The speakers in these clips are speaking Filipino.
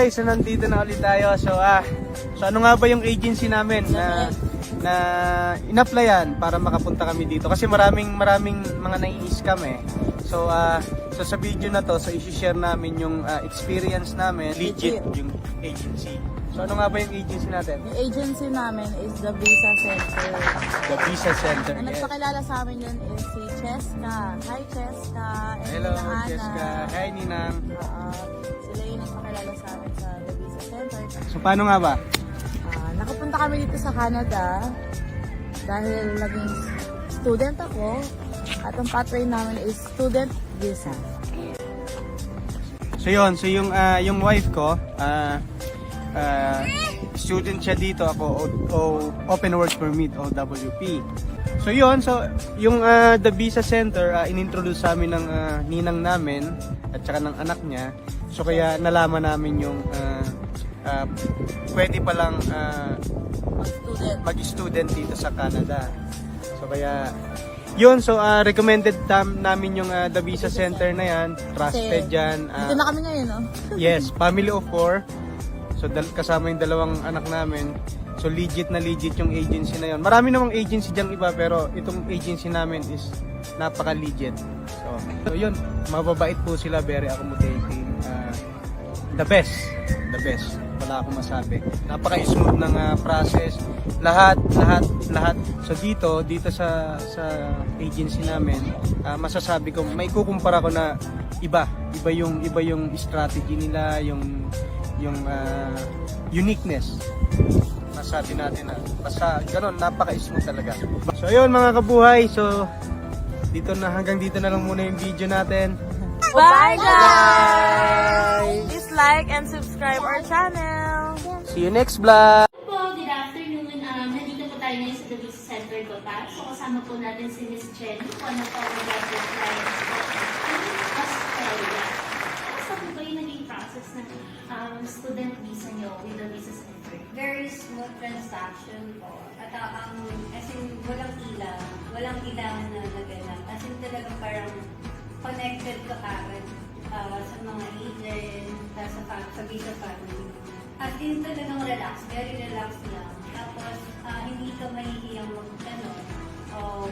guys, so nandito na ulit tayo. So ano nga ba yung agency namin na in-applyan para makapunta kami dito? Kasi maraming mga nai-scam eh. So sa video na to, so i-share namin yung experience namin, legit yung agency. So ano nga ba yung agency natin? Yung agency namin is the Visa Center. The Visa Center. Ang nagpakilala sa amin yun is si Cheska. Hi Cheska. And Hello, Ninang Ana. Cheska. Hi, Ninang. Sila yung nagpakilala sa amin sa the Visa Center. So paano nga ba? Nakapunta kami dito sa Canada dahil naging student ako at ang pathway namin is student visa. So yun, so yung wife ko, student siya dito, ako open work permit, OWP. So yun, so yung the Visa Center, inintroduce sa amin ng ninang namin at saka ng anak niya. So kaya nalaman namin yung pwede palang mag-student dito sa Canada. So kaya yun, so recommended namin yung the Visa Center na yan. Trusted yan. Dito na kami ngayon, no? Yes, family of 4. So kasama yung dalawang anak namin. So legit na legit yung agency na yun. Marami namang agency diyang iba, pero itong agency namin is napaka-legit. So yun, mababait po sila, very accommodating. The best. Wala akong masabi. Napaka-smooth ng process. Lahat. So dito sa agency namin, masasabi ko, may kukumpara ko na iba yung strategy nila, yung uniqueness. Masabi natin na basta ganoon, napaka-smooth talaga. So ayun mga kabuhay, so hanggang dito na lang muna yung video natin. Bye guys! Please like and subscribe our channel. See you next vlog! Po, good afternoon. Nandito po tayo ngayon sa The Visa Center Cotac. So kasama po natin si Miss Jenny, one of our graduate clients in Australia. Kamusta po ba yung naging process ng student visa nyo with the Visa Center? Very smooth transaction po. At as in, walang ilangan na naganap. As in, talaga parang connected ka agad sa mga agent, sa visa family. As in, talagang relax, very relaxed lang. Tapos, hindi ka mahihiyang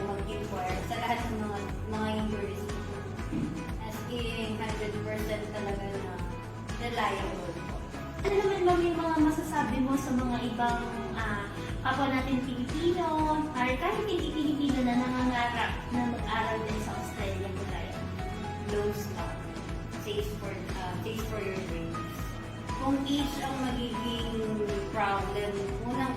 mag-inquire sa lahat ng mga inquiries. As in, 100% talaga na reliable po. Ano naman ba yung mga masasabi mo sa mga ibang kapwa natin Pilipino, or kahit hindi Pilipino na nangangarap na mag-aral din sa Australia po tayo? Don't stop. Chase for your dreams. Kung age ang magiging problem, unang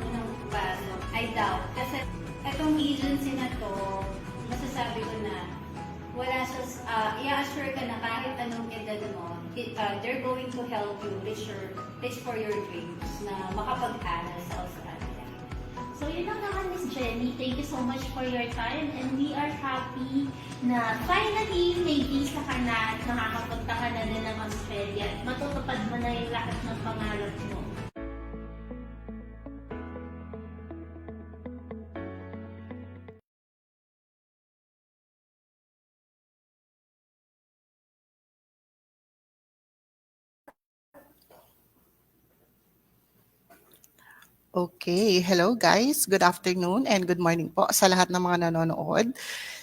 pasok, I doubt. Kasi itong agency na to, masasabi ko na, wala siya, i-assure ka na kahit anong edad mo, they're going to help you reach for your dreams na makapag-aral sa Australia. So yun lang naman, Miss Jenny. Thank you so much for your time, and we are happy na finally may visa ka na at makakapunta ka na din ng Australia at matutupad mo na yung lahat ng pangarap mo. Okay, hello guys. Good afternoon and good morning po sa lahat ng mga nanonood.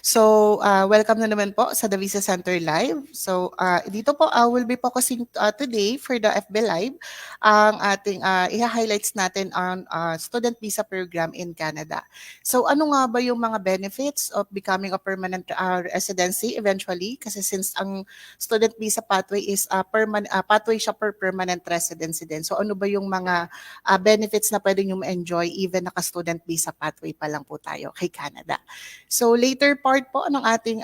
So, welcome na naman po sa The Visa Center Live. So, dito po, we'll be focusing today for the FB Live ang ating i-highlights natin on student visa program in Canada. So, ano nga ba yung mga benefits of becoming a permanent residency eventually? Kasi since ang student visa pathway is pathway siya per permanent residency din. So, ano ba yung mga benefits na pwede nyo ma-enjoy even naka-student visa pathway pa lang po tayo kay Canada. So later part po ng ating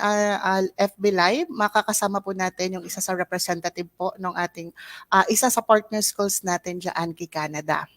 FB Live, makakasama po natin yung isa sa representative po ng ating isa sa partner schools natin dyan kay Canada.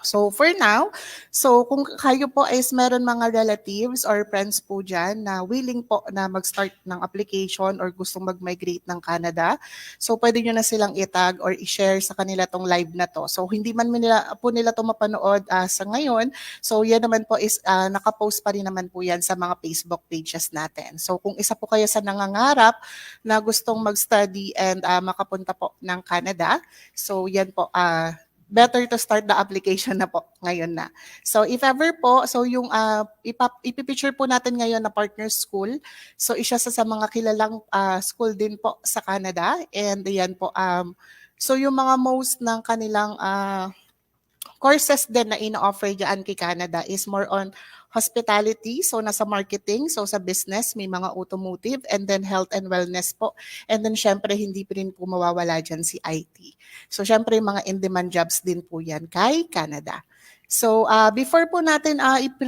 So for now, so kung kayo po is meron mga relatives or friends po dyan na willing po na mag-start ng application or gustong mag-migrate ng Canada, so pwede nyo na silang itag or i-share sa kanila tong live na to. So hindi man nila to mapanood sa ngayon, so yan naman po is nakapost pa rin naman po yan sa mga Facebook pages natin. So kung isa po kayo sa nangangarap na gustong mag-study and makapunta po ng Canada, so yan po, better to start the application na po ngayon na. So if ever po, so yung ipipicture po natin ngayon na partner school, so isa sa mga kilalang school din po sa Canada, and yan po, so yung mga most ng kanilang courses din na ino-offer dyan kay Canada is more on hospitality, so nasa marketing, so sa business, may mga automotive, and then health and wellness po. And then syempre, hindi pa rin po mawawala dyan si IT. So syempre, mga in-demand jobs din po yan kay Canada. So before po natin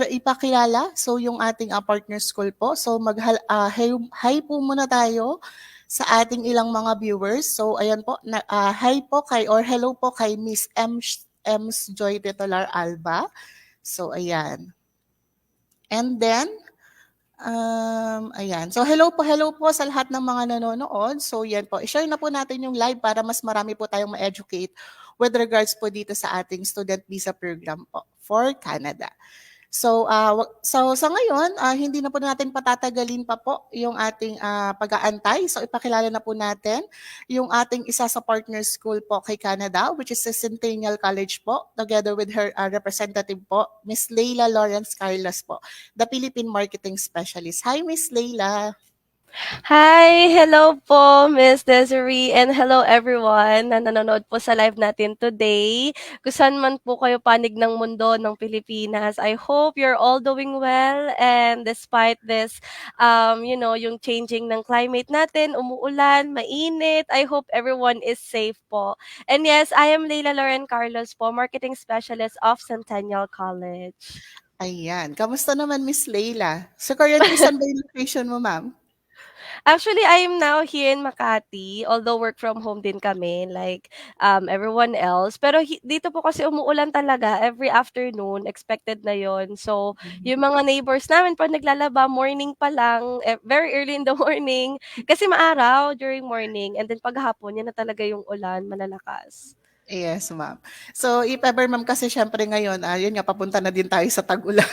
ipakilala, so yung ating partner school po, so hi po muna tayo sa ating ilang mga viewers. So ayan po, hi po kay, or hello po kay Miss Ems Joy Titular Alba. So ayan. And then, ayan. So hello po sa lahat ng mga nanonood. So yan po, i-share na po natin yung live para mas marami po tayong ma-educate with regards po dito sa ating student visa program po for Canada. So, sa ngayon, hindi na po natin patatagalin pa po yung ating pag-aantay. So ipakilala na po natin yung ating isa sa partner school po kay Canada, which is the Centennial College po, together with her representative po, Miss Leila Lawrence Carlos po, the Philippine Marketing Specialist. Hi, Miss Leila. Hi! Hello po, Miss Desiree, and hello everyone na nanonood po sa live natin today. Kung saan man po kayo panig ng mundo ng Pilipinas, I hope you're all doing well, and despite this, yung changing ng climate natin, umuulan, mainit, I hope everyone is safe po. And yes, I am Leila Lauren Carlos po, Marketing Specialist of Centennial College. Ayan. Kamusta naman, Miss Leila? So currently, saan ba yung location mo, ma'am? Actually, I'm now here in Makati, although work from home din kami, like everyone else. Pero dito po kasi umuulan talaga every afternoon, expected na yon. So, yung mga neighbors namin, pag naglalaba, morning pa lang, very early in the morning, kasi maaraw during morning, and then paghapon, yan na talaga yung ulan, malalakas. Yes, ma'am. So, if ever, ma'am, kasi syempre ngayon, yun nga, papunta na din tayo sa tag-ulan.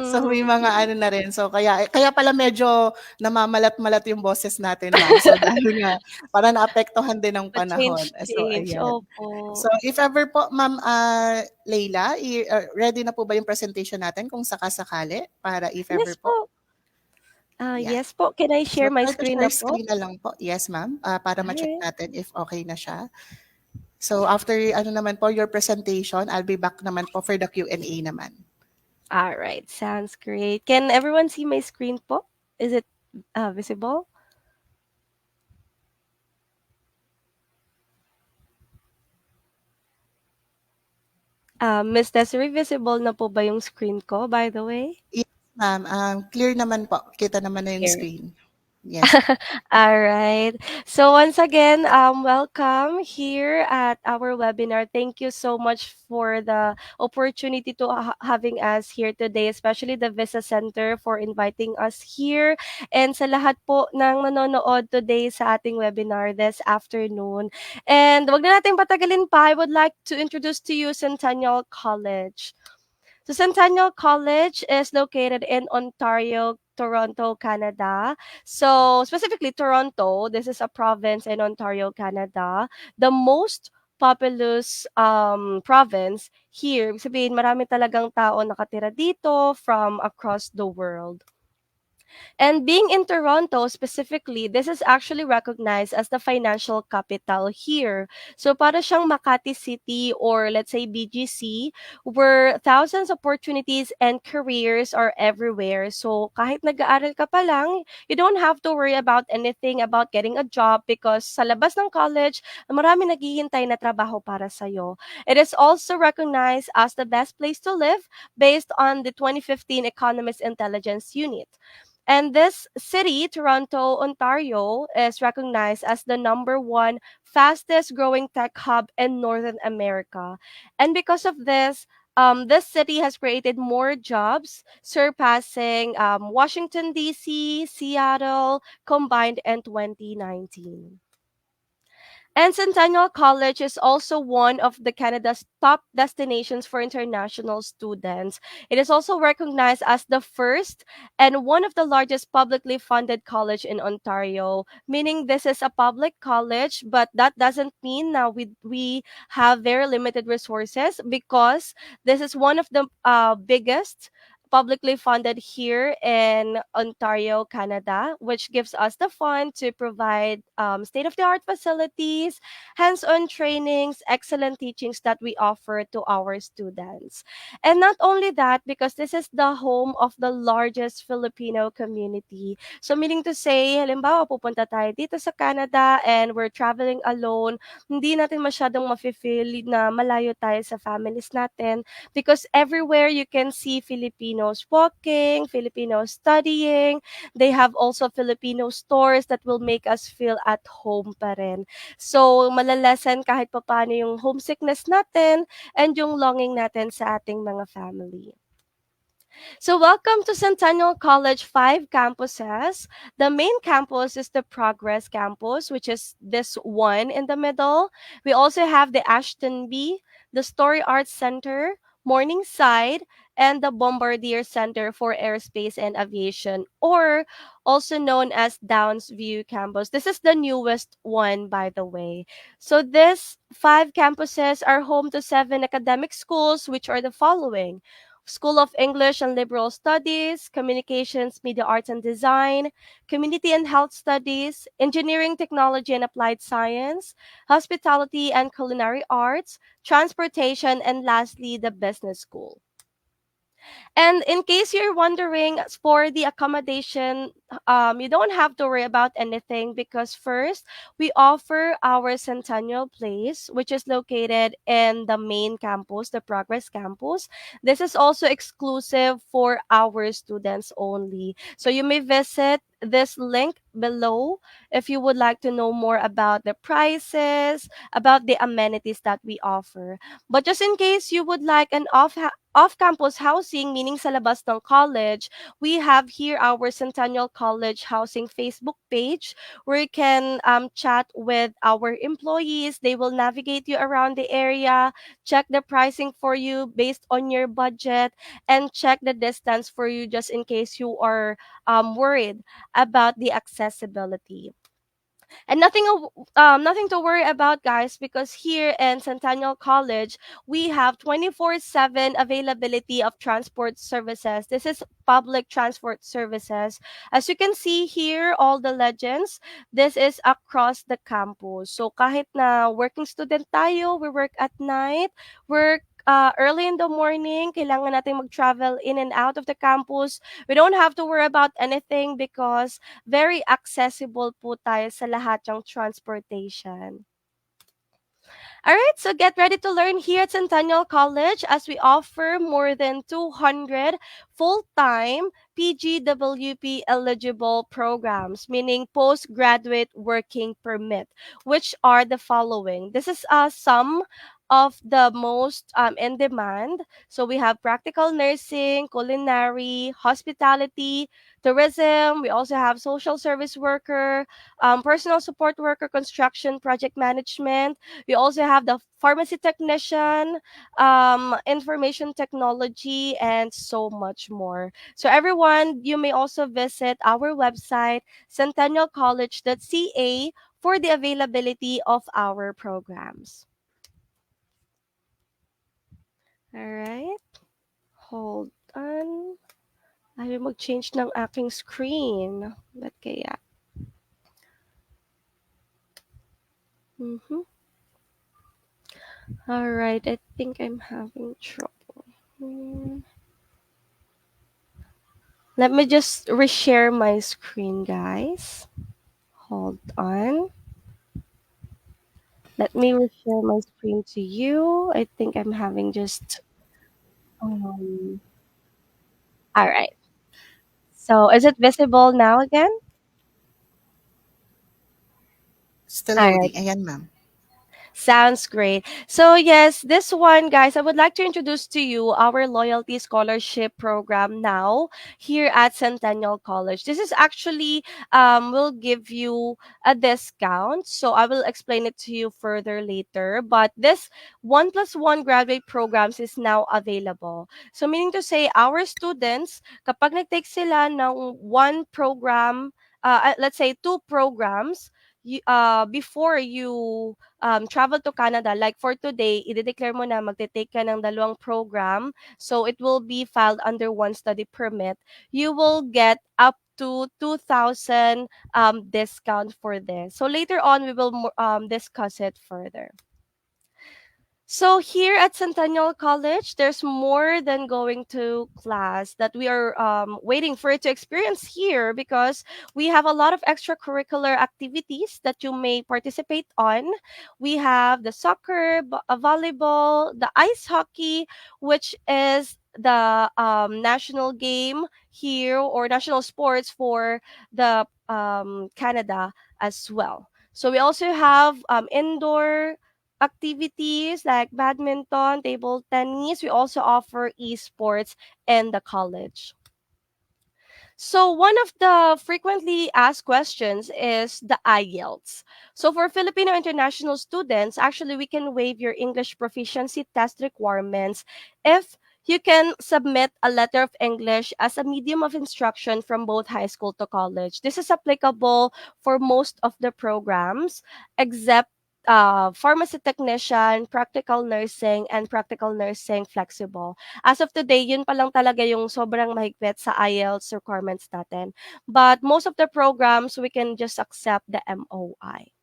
So, may mga ano na rin. So, kaya pala medyo namamalat-malat yung boses natin, ma'am. So, dahil nga, para naapektuhan din ng panahon. So, Change. ayan. Opo. So, if ever po, ma'am Leila, ready na po ba yung presentation natin kung sakasakali? Para if ever Yes po? po. Yeah. Yes po. Can I share my try to screen share na po? screen na lang po. Yes, ma'am. Para ma-check Alright. natin if okay na siya. So, after naman po your presentation, I'll be back naman po for the Q&A naman. All right, sounds great. Can everyone see my screen po? Is it visible? Miss Desiree, visible na po ba yung screen ko, by the way? Yes, ma'am. Clear naman po. Kita naman na yung Clear. screen. Yes. All right. So once again, welcome here at our webinar. Thank you so much for the opportunity to having us here today, especially the Visa Center for inviting us here. And sa lahat po ng nanonood today sa ating webinar this afternoon. And wag na natin patagalin pa, I would like to introduce to you Centennial College. So Centennial College is located in Ontario, Toronto, Canada. So specifically Toronto, this is a province in Ontario, Canada. The most populous province here. Ibig sabihin, marami talagang tao nakatira dito from across the world. And being in Toronto specifically, this is actually recognized as the financial capital here. So para siyang Makati City or let's say BGC, where thousands of opportunities and careers are everywhere. So kahit nag-aaral ka pa lang, you don't have to worry about anything about getting a job because sa labas ng college, marami naghihintay na trabaho para sa'yo. It is also recognized as the best place to live based on the 2015 Economist Intelligence Unit. And this city, Toronto, Ontario, is recognized as the number one fastest growing tech hub in Northern America. And because of this, this city has created more jobs, surpassing Washington, D.C., Seattle combined in 2019. And Centennial College is also one of the Canada's top destinations for international students. It is also recognized as the first and one of the largest publicly funded college in Ontario, meaning this is a public college, but that doesn't mean now we have very limited resources because this is one of the biggest publicly funded here in Ontario, Canada, which gives us the fund to provide state of the art facilities, hands on trainings, excellent teachings that we offer to our students. And not only that, because this is the home of the largest Filipino community. So, meaning to say, halimbawa, pupunta tayo dito sa Canada and we're traveling alone, hindi natin masyadong mafe-feel na malayo tayo sa families natin because everywhere you can see Filipinos walking, Filipinos studying. They have also Filipino stores that will make us feel at home pa rin. So, malalasan kahit papaano yung homesickness natin and yung longing natin sa ating mga family. So, welcome to Centennial College 5 campuses. The main campus is the Progress campus, which is this one in the middle. We also have the Ashton B, the Story Arts Center, Morningside, and the Bombardier Center for Aerospace and Aviation, or also known as Downs View campus. This is the newest one, by the way. So, these 5 campuses are home to 7 academic schools, which are the following: School of English and Liberal Studies, Communications, Media Arts and Design, Community and Health Studies, Engineering, Technology and Applied Science, Hospitality and Culinary Arts, Transportation, and lastly, the Business School. And in case you're wondering, for the accommodation, you don't have to worry about anything because first, we offer our Centennial Place, which is located in the main campus, the Progress campus. This is also exclusive for our students only. So you may visit this link below if you would like to know more about the prices, about the amenities that we offer. But just in case you would like an off-campus housing, meaning sa labas ng college, we have here our Centennial College Housing Facebook page where you can chat with our employees. They will navigate you around the area, check the pricing for you based on your budget, and check the distance for you just in case you are worried about the accessibility. And nothing to worry about, guys, because here in Centennial College, we have 24/7 availability of transport services. This is public transport services. As you can see here, all the legends, this is across the campus. So kahit na working student tayo, we work at night, work early in the morning, kailangan natin mag-travel in and out of the campus. We don't have to worry about anything because very accessible po tayo sa lahat ng transportation. All right, so get ready to learn here at Centennial College as we offer more than 200 full-time PGWP eligible programs, meaning postgraduate working permit, which are the following. This is some of the most in demand. So we have practical nursing, culinary, hospitality, tourism. We also have social service worker, personal support worker, construction, project management. We also have the pharmacy technician, information technology, and so much more. So, everyone, you may also visit our website, centennialcollege.ca, for the availability of our programs. All right. Hold on. Ayaw mag-change ng aking screen. Ba't kaya? Mm-hmm. All right. I think I'm having trouble. Let me just reshare my screen, guys. Hold on. Let me reshare my screen to you. I think I'm having just all right. So is it visible now again? Still All right. loading. Ayan, ma'am. Sounds great. So yes, this one, guys, I would like to introduce to you our loyalty scholarship program now here at Centennial College. This is actually will give you a discount. So I will explain it to you further later. But this 1+1 graduate programs is now available. So meaning to say, our students, kapag nag-take sila ng one program, let's say two programs, before you travel to Canada, like for today, i-declare mo na magte-take ka ng dalawang program. So it will be filed under one study permit. You will get up to 2,000 discount for this. So later on, we will discuss it further. So here at Centennial College, there's more than going to class that we are waiting for it to experience here because we have a lot of extracurricular activities that you may participate on. We have the soccer, volleyball, the ice hockey, which is the national game here or national sports for the Canada as well. So we also have indoor activities like badminton, table tennis. We also offer esports in the college. So one of the frequently asked questions is the IELTS. So for Filipino international students, actually we can waive your English proficiency test requirements if you can submit a letter of English as a medium of instruction from both high school to college. This is applicable for most of the programs except pharmacy technician, practical nursing, and practical nursing flexible. As of today, yun pa lang talaga yung sobrang mahigpit sa IELTS requirements natin. But most of the programs, we can just accept the MOI.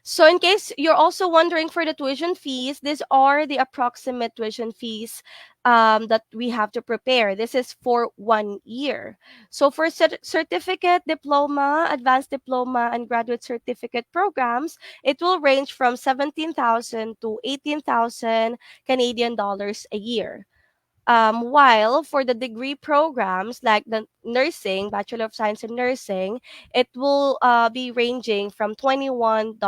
So in case you're also wondering for the tuition fees, these are the approximate tuition fees that we have to prepare. This is for 1 year. So for certificate, diploma, advanced diploma, and graduate certificate programs, it will range from 17,000 to 18,000 Canadian dollars a year. While for the degree programs like the nursing, Bachelor of Science in Nursing, it will be ranging from $21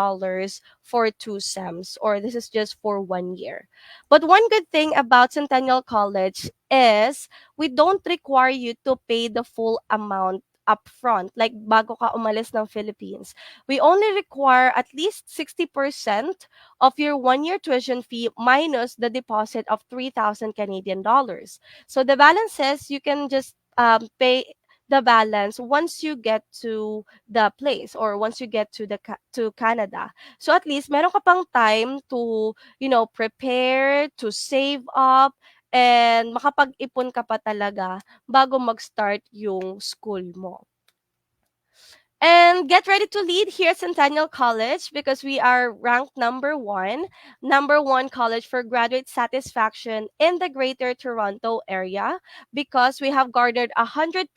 for 2 SEMs, or this is just for 1 year. But one good thing about Centennial College is we don't require you to pay the full amount upfront, like bago ka umalis ng Philippines. We only require at least 60% of your 1 year tuition fee minus the deposit of 3,000 Canadian dollars. So the balance is you can just pay the balance once you get to the place or once you get to to Canada. So at least meron ka pang time to, prepare, to save up, and makapag-ipon ka pa talaga bago mag-start yung school mo. And get ready to lead here at Centennial College because we are ranked number one college for graduate satisfaction in the Greater Toronto area because we have garnered 100%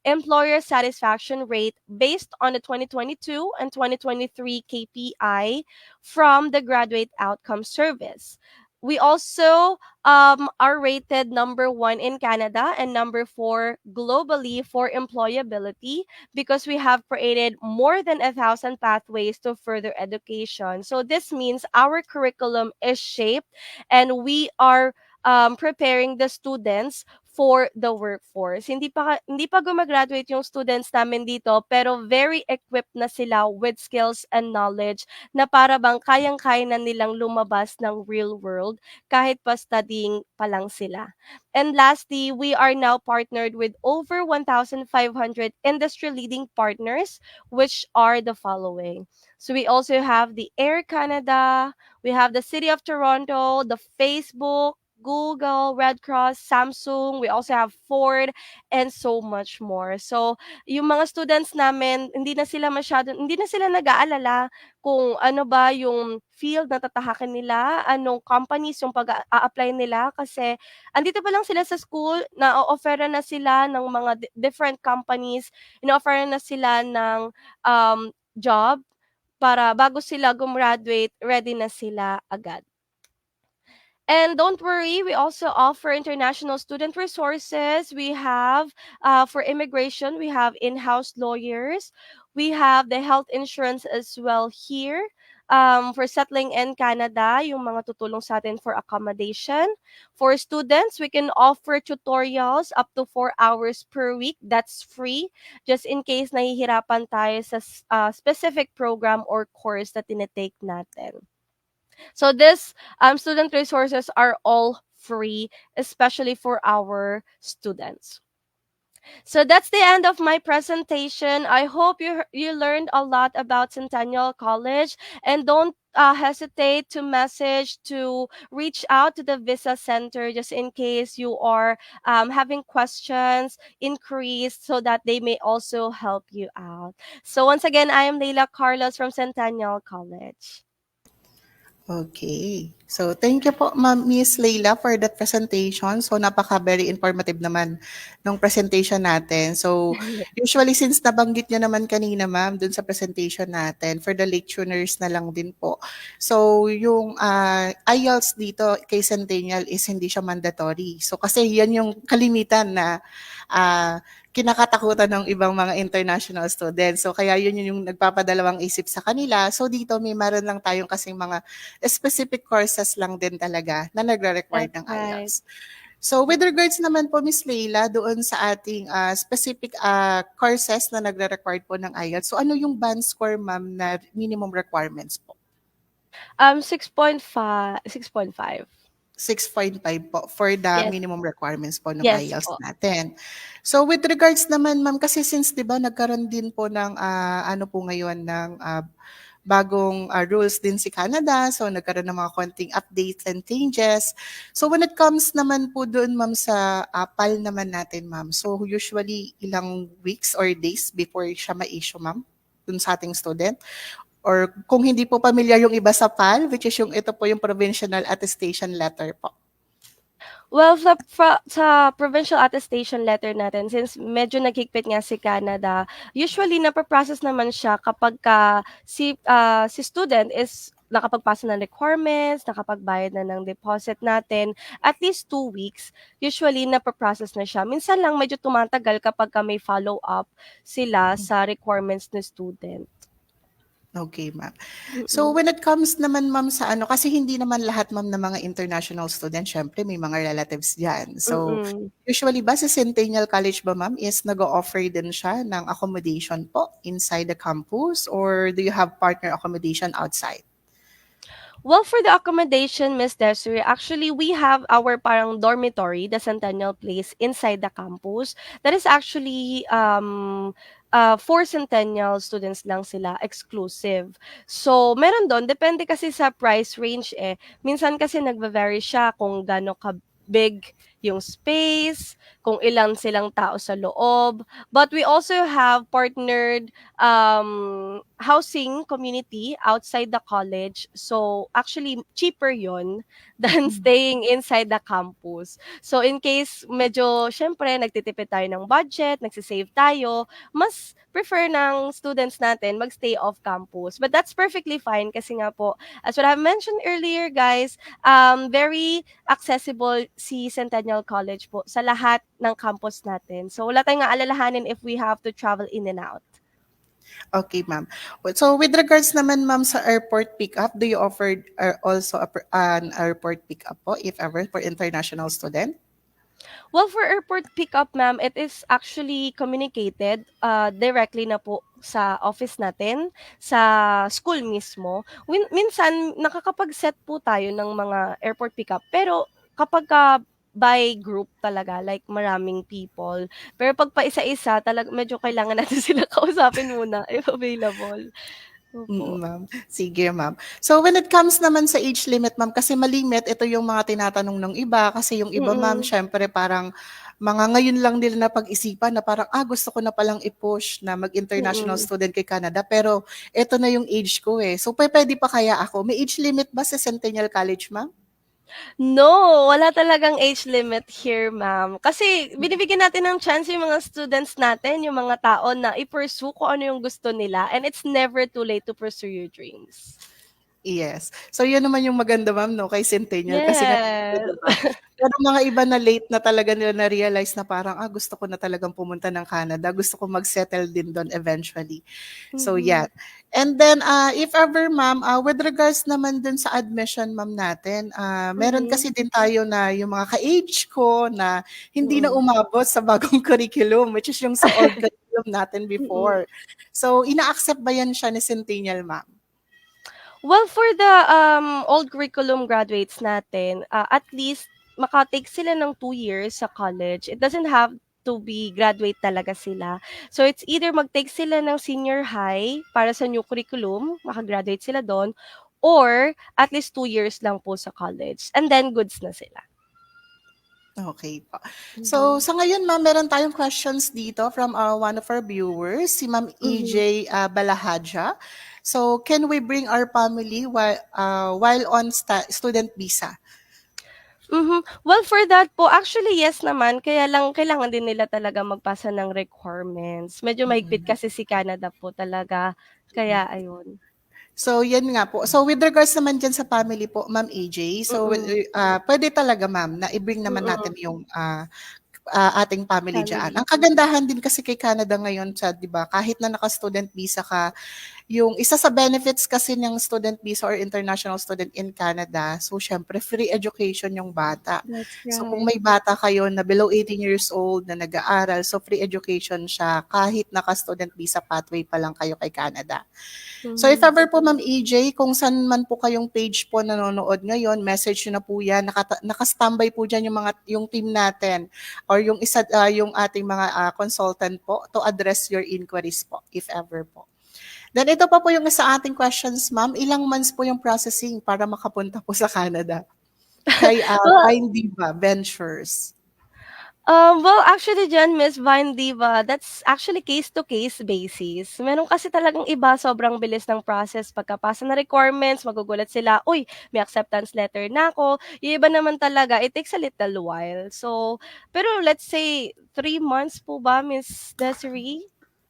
employer satisfaction rate based on the 2022 and 2023 KPI from the Graduate Outcome Service. We also are rated number one in Canada and number four globally for employability because we have created more than 1,000 pathways to further education. So this means our curriculum is shaped and we are preparing the students for the workforce. Hindi pa gumagraduate yung students namin dito pero very equipped na sila with skills and knowledge na para bang kayang-kaya na nilang lumabas ng real world kahit pa studying pa lang sila. And lastly, we are now partnered with over 1,500 industry-leading partners, which are the following. So we also have the Air Canada, we have the City of Toronto, the Facebook, Google, Red Cross, Samsung, we also have Ford, and so much more. So, yung mga students namin, hindi na sila nag-aalala kung ano ba yung field na tatahakin nila, anong companies yung pag-a-apply nila kasi andito pa lang sila sa school, na-offeran na sila ng mga different companies, ino-offeran na sila ng job para bago sila gumraduate, ready na sila agad. And don't worry, we also offer international student resources. We have, for immigration, we have in-house lawyers. We have the health insurance as well here. For settling in Canada, yung mga tutulong sa atin for accommodation. For students, we can offer tutorials up to 4 hours per week. That's free. Just in case nahihirapan tayo sa specific program or course na tinitake natin. So this student resources are all free, especially for our students. So that's the end of my presentation. I hope you learned a lot about Centennial College, and don't hesitate to message to reach out to the Visa Center just in case you are having questions, inquiries, so that they may also help you out. So once again, I am Leila Carlos from Centennial College. Okay. So, thank you po, Ma'am Miss Leila, for that presentation. So, very informative naman nung presentation natin. So, usually since nabanggit niyo naman kanina, Ma'am, dun sa presentation natin, for the late tuners na lang din po. So, yung IELTS dito kay Centennial is hindi siya mandatory. So, kasi yan yung kalimitan na kinakatakutan ng ibang mga international students. So, kaya yun yung nagpapadalawang isip sa kanila. So, dito may meron lang tayong kasing mga specific courses lang din talaga na nagre-require ng That's right. IELTS. So with regards naman po, Miss Leila, doon sa ating specific courses na nagre-require po ng IELTS, so ano yung band score, ma'am, na minimum requirements po? 6.5. 6.5. 6.5 po for the Yes. minimum requirements po ng Yes IELTS po. natin. So with regards naman, ma'am, kasi since 'di ba nagkaroon din po ng ano po ngayon ng bagong rules din si Canada, so nagkaroon ng mga konting updates and changes. So when it comes naman po doon, ma'am, sa PAL naman natin, ma'am, so usually ilang weeks or days before siya ma-issue, ma'am, dun sa ating student? Or kung hindi po familiar yung iba sa PAL, which is yung ito po yung Provincial Attestation Letter po. Well, sa provincial attestation letter natin, since medyo naghigpit nga si Canada, usually napaprocess naman siya kapag si student is nakapagpasa ng requirements, nakapagbayad na ng deposit natin, at least 2 weeks, usually napaprocess na siya. Minsan lang medyo tumatagal kapag may follow-up sila sa requirements ng student. Okay, ma'am. So when it comes naman, ma'am, sa ano, kasi hindi naman lahat, ma'am, ng mga international students, syempre may mga relatives diyan. So usually ba sa Centennial College ba, ma'am, is nag-o-offer din siya ng accommodation po inside the campus, or do you have partner accommodation outside? Well, for the accommodation, Miss Desiree, actually, we have our parang dormitory, the Centennial Place, inside the campus. That is actually for Centennial students lang sila, exclusive. So, meron doon, depende kasi sa price range eh. Minsan kasi nagva-vary siya kung gaano ka big yung space, kung ilang silang tao sa loob. But we also have partnered housing community outside the college. So, actually, cheaper yon than staying inside the campus. So, in case medyo, syempre, nagtitipid tayo ng budget, nagsisave tayo, mas prefer ng students natin magstay off campus. But that's perfectly fine kasi nga po, as what I've mentioned earlier, guys, very accessible si Centennial College po sa lahat ng campus natin. So, wala tayong aalalahanin if we have to travel in and out. Okay, ma'am. So with regards naman, ma'am, sa airport pickup, do you offer also an airport pickup po, if ever, for international student? Well, for airport pickup, ma'am, it is actually communicated directly na po sa office natin, sa school mismo. Minsan, nakakapag-set po tayo ng mga airport pickup. Pero kapag by group talaga, like maraming people. Pero pag pa isa-isa, medyo kailangan natin sila kausapin muna if available. Opo. Ma'am. Sige, ma'am. So when it comes naman sa age limit, ma'am, kasi malimit, ito yung mga tinatanong ng iba, kasi yung iba, ma'am, syempre parang mga ngayon lang nila na pag-isipan na parang, gusto ko na palang i-push na mag-international student kay Canada, pero ito na yung age ko eh. So pwede pa kaya ako? May age limit ba sa Centennial College, ma'am? No, wala talagang age limit here, ma'am. Kasi binibigyan natin ng chance yung mga students natin, yung mga tao na i-pursue kung ano yung gusto nila, and it's never too late to pursue your dreams. Yes. So yun naman yung maganda ma'am 'no, kay Centennial kasi nga Yes. 'di ba, merong mga iba na late na talaga nila na-realize na parang, gusto ko na talagang pumunta ng Canada, gusto ko mag-settle din dun eventually. So Mhm. yan. And then, if ever ma'am, with regards naman dun sa admission ma'am natin, meron Mhm. kasi din tayo na yung mga ka-age ko na hindi na Mm. umabot sa bagong curriculum, which is yung sa old curriculum natin Mm. before. So ina-accept ba yan siya ni Centennial ma'am? Well, for the old curriculum graduates natin, at least maka-take sila ng 2 years sa college. It doesn't have to be graduate talaga sila. So it's either mag-take sila ng senior high para sa new curriculum, maka-graduate sila doon, or at least 2 years lang po sa college. And then goods na sila. Okay po. So, Mhm. sa ngayon ma'am, meron tayong questions dito from one of our viewers, si Ma'am Mhm. EJ Balahadja. So, can we bring our family while on student visa? Mhm. Well, for that po, actually yes naman, kaya lang kailangan din nila talaga magpasa ng requirements. Medyo mahigpit Mm. kasi si Canada po talaga, kaya ayun. So, yan nga po. So, with regards naman dyan sa family po, Ma'am AJ, so, Mm. pwede talaga ma'am na i-bring naman Mm. natin yung ating family dyan. Family. Ang kagandahan din kasi kay Canada ngayon sa, di ba, kahit na naka-student visa ka, yung isa sa benefits kasi ng student visa or international student in Canada, so syempre free education yung bata. That's So kung right. may bata kayo na below 18 years old na nag-aaral, so free education siya kahit naka-student visa pathway pa lang kayo kay Canada. So if Mhm. ever po Ma'am EJ, kung saan man po kayong page po nanonood ngayon, message nyo na po yan. Naka-standby po dyan yung team natin or yung ating mga consultant po to address your inquiries po if ever po. Then ito pa po yung sa ating questions, ma'am. Ilang months po yung processing para makapunta po sa Canada? Kay Well, Vine Diva Ventures. well, actually diyan, Miss Vine Diva, that's actually case-to-case basis. Meron kasi talagang iba, sobrang bilis ng process. Pagkapasa na requirements, magugulat sila, "Uy, may acceptance letter na ako." Yung iba naman talaga, it takes a little while. So, pero let's say 3 months po ba, Miss Desiree?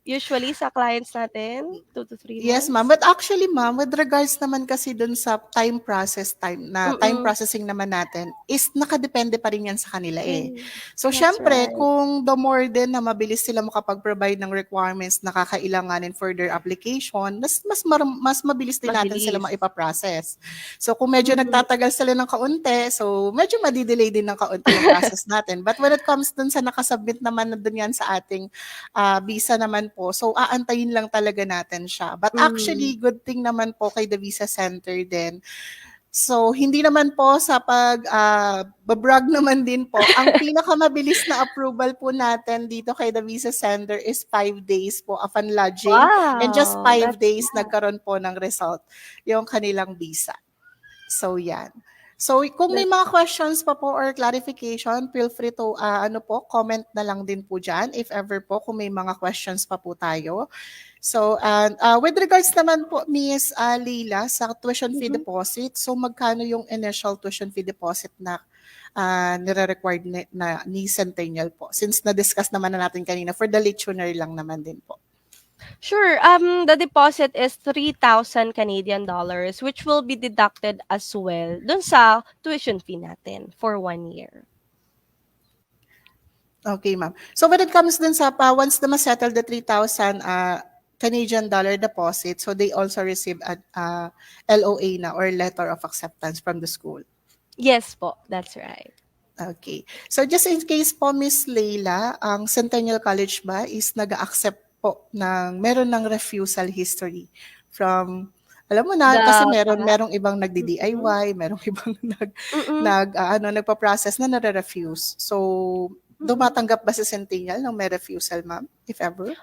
Usually sa clients natin, 2 to 3 Yes, ma'am. months? But actually, ma'am, with regards naman kasi dun sa time Mm. processing naman natin, is nakadepende pa rin yan sa kanila eh. Mm. So, That's syempre, right. kung the more din na mabilis sila makapag-provide ng requirements na kakailanganin for their application, mas mabilis din natin sila Mabilis. maipaprocess. So, kung medyo Mhm. nagtatagal sila ng kaunti, so medyo madidelay din ng kaunti yung process natin. But when it comes dun sa nakasubmit naman na dun yan sa ating visa naman po, so aantayin lang talaga natin siya. But Mhm. actually, good thing naman po kay the Visa Center din. So, hindi naman po sa babrag naman din po, ang pinakamabilis na approval po natin dito kay the Visa Center is 5 days po upon lodging and just Wow, 5 days nagkaroon po ng result yung kanilang visa. So, yan. So, kung may that's mga questions pa po or clarification, feel free to comment na lang din po dyan if ever po kung may mga questions pa po tayo. So, and with regards naman po, Miss Leila, sa tuition fee mhm. deposit, so magkano yung initial tuition fee deposit na nire-required ni Centennial po? Since na-discuss naman na natin kanina, for the late tuner lang naman din po. Sure, the deposit is 3,000 Canadian dollars, which will be deducted as well dun sa tuition fee natin for 1 year. Okay, ma'am. So when it comes dun sa once na ma-settle the 3,000 Canadian dollar deposit, so they also receive a LOA na or letter of acceptance from the school. Yes po, that's right. Okay. So just in case po, Miss Leila, ang Centennial College ba is nag-accept po meron ng refusal history from, alam mo na, kasi The merong ibang mhm, nagdi-DIY, merong ibang mm. nagpa-process na nare-refuse. So, Mm. dumatanggap ba sa Centennial ng may refusal, ma'am, if ever?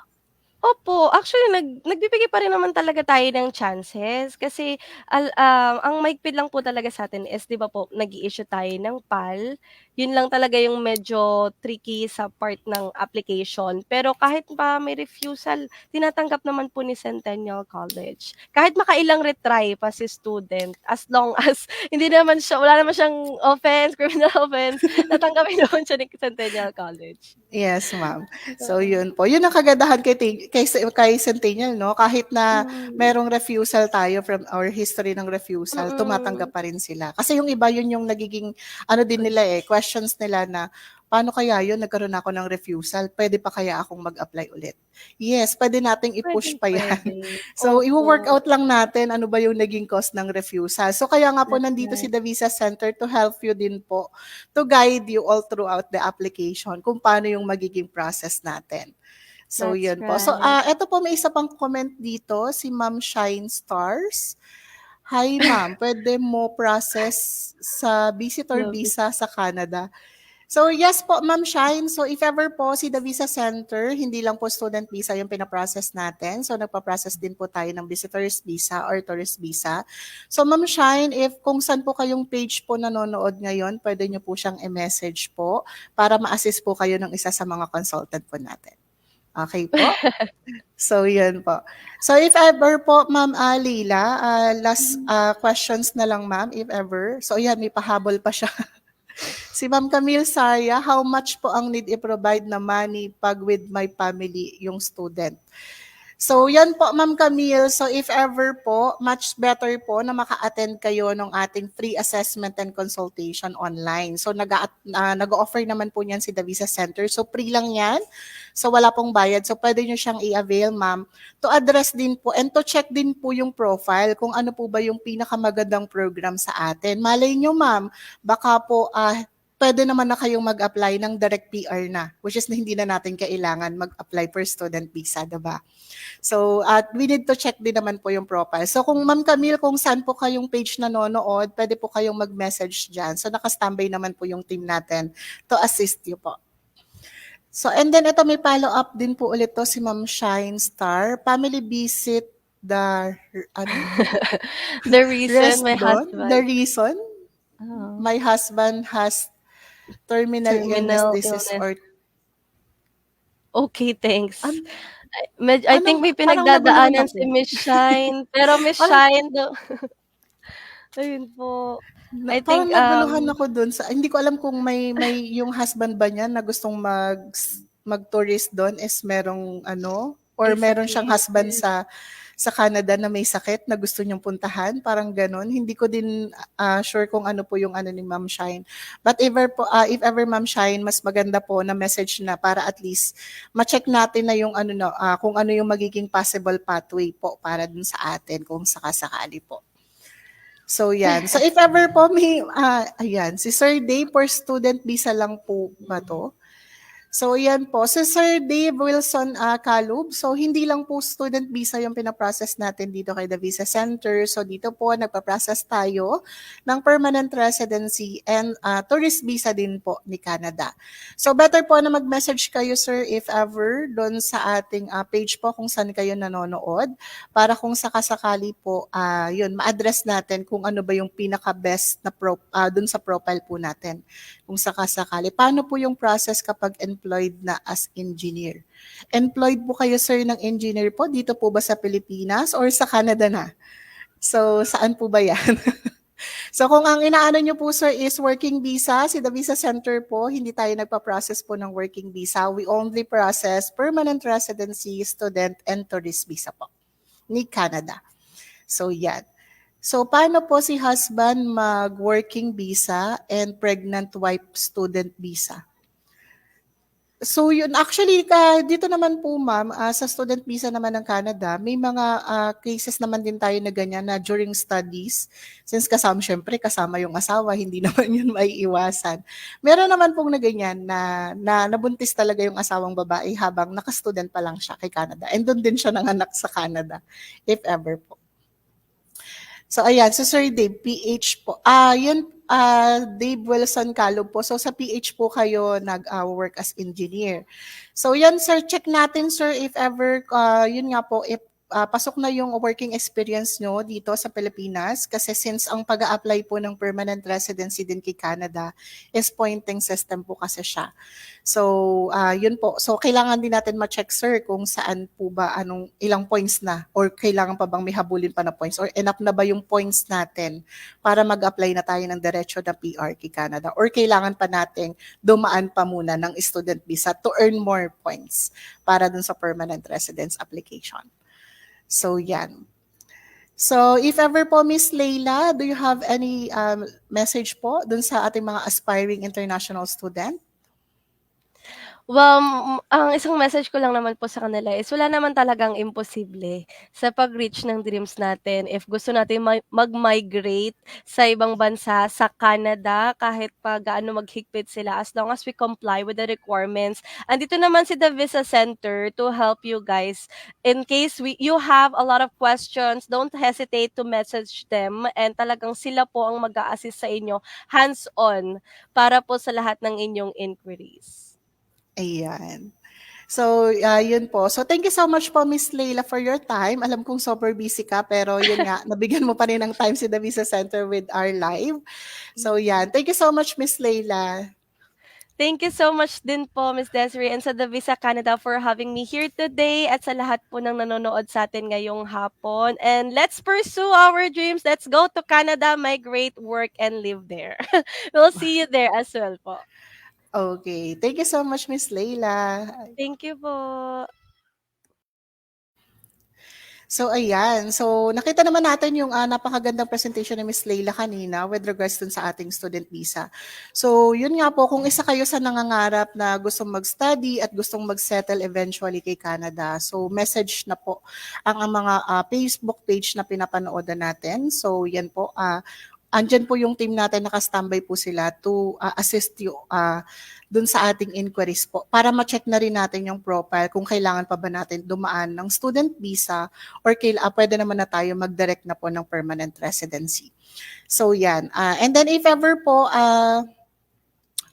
Opo, actually nagbibigay pa rin naman talaga tayo ng chances kasi ang mahigpit lang po talaga sa'tin is 'di ba po nag-i-issue tayo ng PAL, Yun lang talaga yung medyo tricky sa part ng application. Pero kahit pa may refusal, tinatanggap naman po ni Centennial College. Kahit makailang retry pa si student, as long as hindi naman siya, wala naman siyang offense, criminal offense, tatanggapin naman siya ni Centennial College. Yes, ma'am. So, yun po. Yun ang kagandahan kay Centennial, no? Kahit na Mm. merong refusal tayo from our history ng refusal, Mm. tumatanggap pa rin sila. Kasi yung iba, yun yung nagiging, ano din nila questions nila na, paano kaya yun, nagkaroon ako ng refusal, pwede pa kaya akong mag-apply ulit? Yes, pwede nating i-push pa yan. Puwedeng-puwede. So, Opo, i-work out lang natin ano ba yung naging cause ng refusal. So, kaya nga po that's nandito si right. The Visa Center to help you din po, to guide you all throughout the application kung paano yung magiging process natin. So, That's yun po. So, right. eto po may isa pang comment dito, si Ma'am Shine Stars. Hi ma'am, pwede mo process sa visitor Love it. visa sa Canada? So yes po, Ma'am Shine. So if ever po si The Visa Center, hindi lang po student visa yung pinaprocess natin. So nagpa-process din po tayo ng visitors visa or tourist visa. So Ma'am Shine, if kung saan po kayong page po nanonood ngayon, pwede nyo po siyang i-message po para ma-assist po kayo ng isa sa mga consultant po natin. Okay po? So yun po. So if ever po, Ma'am Leila, last questions na lang ma'am, if ever. So yan, may pahabol pa siya. Si Ma'am Camille Saya, how much po ang need i-provide na money pag with my family yung student? So yan po Ma'am Camille, so if ever po, much better po na maka-attend kayo ng ating free assessment and consultation online. So nag-offer naman po niyan si The Visa Center. So free lang yan. So wala pong bayad. So pwede nyo siyang i-avail ma'am to address din po and to check din po yung profile kung ano po ba yung pinakamagandang program sa atin. Malay nyo ma'am, baka po pwede naman na kayong mag-apply ng direct PR na, which is na hindi na natin kailangan mag-apply for student visa, diba? So, we need to check din naman po yung profile. So, kung Ma'am Camille, kung saan po kayong page nanonood, pwede po kayong mag-message dyan. So, nakastambay naman po yung team natin to assist you po. So, and then ito may follow-up din po ulit to si Ma'am Shine Star. Family visit the The reason rest my doon. The husband reason my husband has terminal illness, terminal disease, illness. or Okay, thanks. An- I think may parang naguluhan pinagdadaanan ako. si Miss Shine, pero Miss Parang, Shine do ayun po. I parang think, naguluhan ako dun sa, hindi ko alam kung may yung husband ba niya na gustong mag-tourist doon is merong or may meron siyang husband sakit. sa Canada na may sakit na gusto niyong puntahan, parang ganon. Hindi ko din sure kung ano po yung ni Ma'am Shine. But if ever Ma'am Shine, mas maganda po na message na para at least ma-check natin na yung kung ano yung magiging possible pathway po para dun sa atin kung sakasakali po. So yan. So if ever po may ayan, si Sir Dave for student visa lang po ba to? So yan po, si Sir Dave Wilson Calub. So hindi lang po student visa yung pinaprocess natin dito kay The Visa Center. So dito po nagpa-process tayo ng permanent residency and tourist visa din po ni Canada. So better po na mag-message kayo sir if ever doon sa ating page po kung saan kayo nanonood para kung sakasakali po yun ma-address natin kung ano ba yung pinaka-best na doon sa profile po natin. Kung sakasakali. Paano po yung process kapag employed na as engineer? Employed po kayo sir ng engineer po dito po ba sa Pilipinas or sa Canada na? So saan po ba yan? So kung ang inaano nyo po sir is working visa, si The Visa Center po, hindi tayo nagpa-process po ng working visa. We only process permanent residency, student, and tourist visa po ni Canada. So yan. So, paano po si husband mag-working visa and pregnant wife student visa? So, yun. Actually, dito naman po, ma'am, sa student visa naman ng Canada, may mga cases naman din tayo na ganyan na during studies, since syempre, kasama yung asawa, hindi naman yun maiiwasan. Meron naman pong na ganyan na nabuntis talaga yung asawang babae habang naka-student pa lang siya kay Canada. And doon din siya nanganak sa Canada, if ever po. So, ayan. So, Sir Dave, PH po. Yun, Dave Wilson Calub po. So, sa PH po kayo nag-work as engineer. So, yan, sir. Check natin, sir, if ever, yun nga po, if pasok na yung working experience nyo dito sa Pilipinas kasi since ang pag-a-apply po ng permanent residency din kay Canada is pointing system po kasi siya. So, yun po. So, kailangan din natin ma-check, sir, kung saan po ba, ilang points na or kailangan pa bang may habulin pa na points or enough na ba yung points natin para mag-apply na tayo ng diretso na PR kay Canada or kailangan pa nating dumaan pa muna ng student visa to earn more points para dun sa permanent residence application. So, yan. So, if ever po, Miss Leila, do you have any message po dun sa ating mga aspiring international student? Well, ang isang message ko lang naman po sa kanila is wala naman talagang imposible sa pag-reach ng dreams natin. If gusto natin mag-migrate sa ibang bansa, sa Canada, kahit pa gaano maghigpit sila, as long as we comply with the requirements. Andito naman si The Visa Center to help you guys. In case you have a lot of questions, don't hesitate to message them and talagang sila po ang mag-a-assist sa inyo hands-on para po sa lahat ng inyong inquiries. Ayan. So, yun po. So, thank you so much po, Miss Leila, for your time. Alam kong super busy ka, pero yun nga, nabigyan mo pa rin ng time si The Visa Center with our live. So, yan. Thank you so much, Miss Leila. Thank you so much din po, Ms. Desiree, and sa The Visa Canada for having me here today at sa lahat po ng nanonood sa atin ngayong hapon. And let's pursue our dreams. Let's go to Canada, migrate, work, and live there. We'll see you there as well po. Okay. Thank you so much, Miss Leila. Thank you po. So, ayan. So, nakita naman natin yung napakagandang presentation ni Miss Leila kanina with regards dun sa ating student visa. So, yun nga po, kung isa kayo sa nangangarap na gustong mag-study at gustong mag-settle eventually kay Canada, so message na po ang mga Facebook page na pinapanoodan natin. So, yan po, andyan po yung team natin, naka-standby po sila to assist you dun sa ating inquiries po para ma-check na rin natin yung profile kung kailangan pa ba natin dumaan ng student visa or pwede naman na tayo mag-direct na po ng permanent residency. So yan. And then if ever po,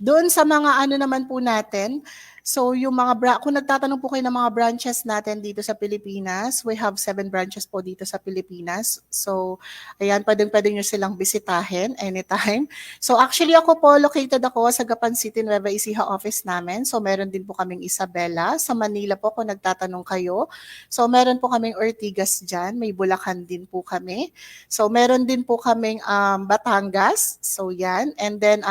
doon sa mga naman po natin, so yung kung nagtatanong po kayo ng mga branches natin dito sa Pilipinas, we have 7 branches po dito sa Pilipinas. So, ayan, pwede nyo silang bisitahin anytime. So, actually ako po, located ako sa Gapan City, Nueva Ecija office namin. So, meron din po kaming Isabela. Sa Manila po, kung nagtatanong kayo. So, meron po kaming Ortigas dyan. May Bulacan din po kami. So, meron din po kaming Batangas. So, yan. And then,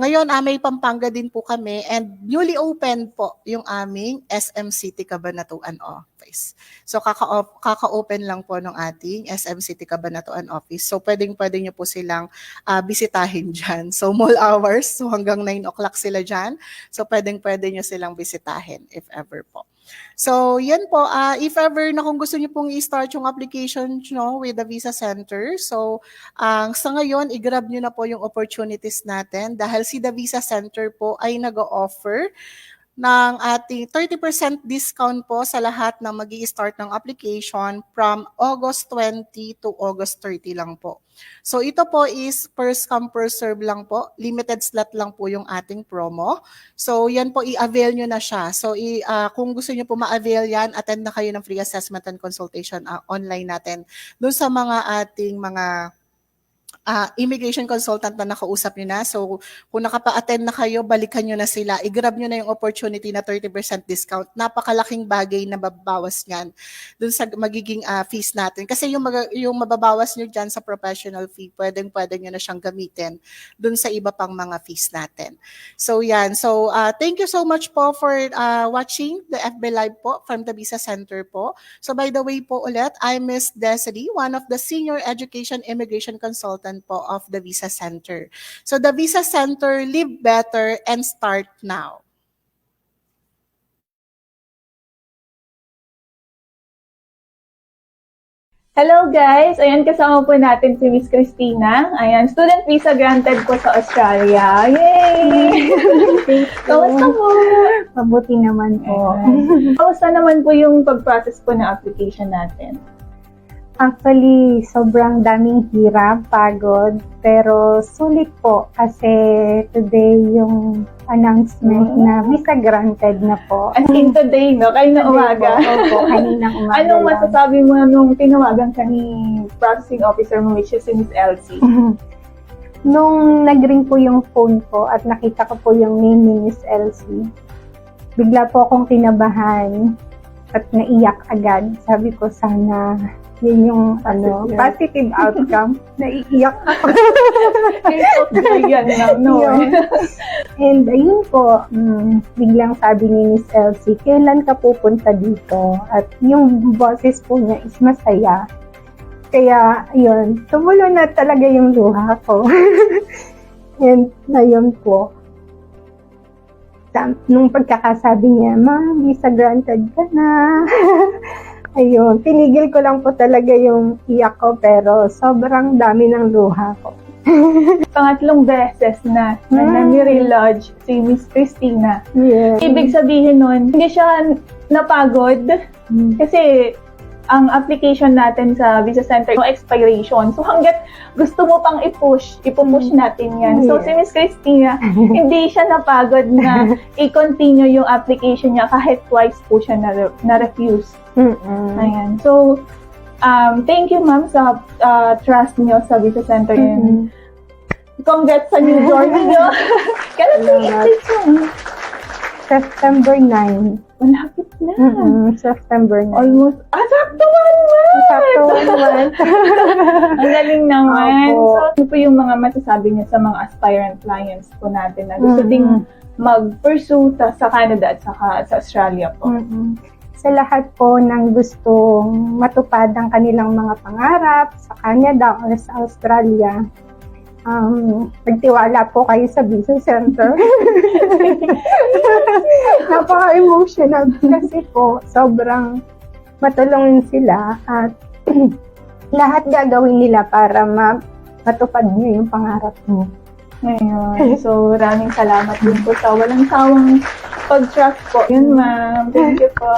ngayon, may Pampanga din po kami and newly open po yung aming SM City Cabanatuan office. So, kaka-open lang po ng ating SM City Cabanatuan office. So, pwede nyo po silang bisitahin dyan. So, mall hours, so hanggang 9 o'clock sila dyan. So, pwede nyo silang bisitahin if ever po. So, yan po. If ever na kung gusto niyo pong i-start yung application with the Visa Center, so, sa ngayon, i-grab nyo na po yung opportunities natin dahil si the Visa Center po ay nag-o-offer ng ating 30% discount po sa lahat ng magi-start ng application from August 20 to August 30 lang po. So ito po is first come first serve lang po. Limited slot lang po yung ating promo. So yan po, i-avail nyo na siya. So kung gusto nyo po ma-avail yan, attend na kayo ng free assessment and consultation online natin doon sa mga ating mga immigration consultant na nakausap nyo na. So, kung nakapa-attend na kayo, balikan nyo na sila. I-grab nyo na yung opportunity na 30% discount. Napakalaking bagay na mababawas niyan dun sa magiging fees natin. Kasi yung mababawas nyo dyan sa professional fee, pwede nyo na siyang gamitin dun sa iba pang mga fees natin. So, yan. So, thank you so much po for watching the FB Live po from the Visa Center po. So, by the way po ulit, I'm Ms. Desiree, one of the Senior Education Immigration Consultant po of the Visa Center. So the Visa Center, live better and start now. Hello guys! Ayan, kasama po natin si Miss Christina. Ayan, student visa granted po sa Australia. Yay! Kamusta po? Mabuti naman po. Kamusta naman po yung pag-process po ng application natin? Actually, sobrang daming hirap, pagod, pero sulit po kasi today yung announcement na visa granted na po. As in today, no? Kanina umaga. Opo, kaninang umaga Anong lang. masasabi mo nung tinawagan ka ni processing officer mo, which is si Miss Elsie? Nung nag-ring po yung phone ko at nakita ko po yung name ni Miss Elsie, bigla po akong kinabahan at naiyak agad. Sabi ko sana yun yung positive outcome. Naiiyak ako. Yan lang, no? Yun. And ayun po, biglang sabi ni Miss Elsie, kailan ka pupunta dito? At yung boses po niya is masaya. Kaya, yun, tumulo na talaga yung luha ko. And ayun po, nung pagkakasabi niya, Ma, visa granted ka na. Ayun, pinigil ko lang po talaga yung iyak ko, pero sobrang dami ng luha ko. Pangatlong beses na nami-relodge si Miss Christina. Yeah. Ibig sabihin nun, hindi siya napagod kasi ang application natin sa Visa Center, no expiration. So hanggat gusto mo pang ipush natin yan. So si Miss Christina, hindi siya napagod na i-continue yung application niya kahit twice po siya na-refuse. Ayan. So, thank you ma'am sa trust niyo sa Visa Center. And congrats sa new journey niyo. Kailan po i-exit mo? September 9. Malapit na. September 9. Almost, sakto 1 month! Sakto 1 month. Ang galing naman. Opo. So, ano po yung mga masasabi niyo sa mga aspirant clients po natin na gusto ding mag-pursue sa Canada at saka sa Australia po? Sa lahat po ng gustong matupad ang kanilang mga pangarap sa Canada o sa Australia, magtiwala po kayo sa Visa Center. Napaka-emotional kasi po sobrang matulungin sila at lahat gagawin nila para matupad niyo yung pangarap niyo. Ngayon. So, maraming salamat din po sa walang sawang pag-trust po. Yun ma'am. Thank you po.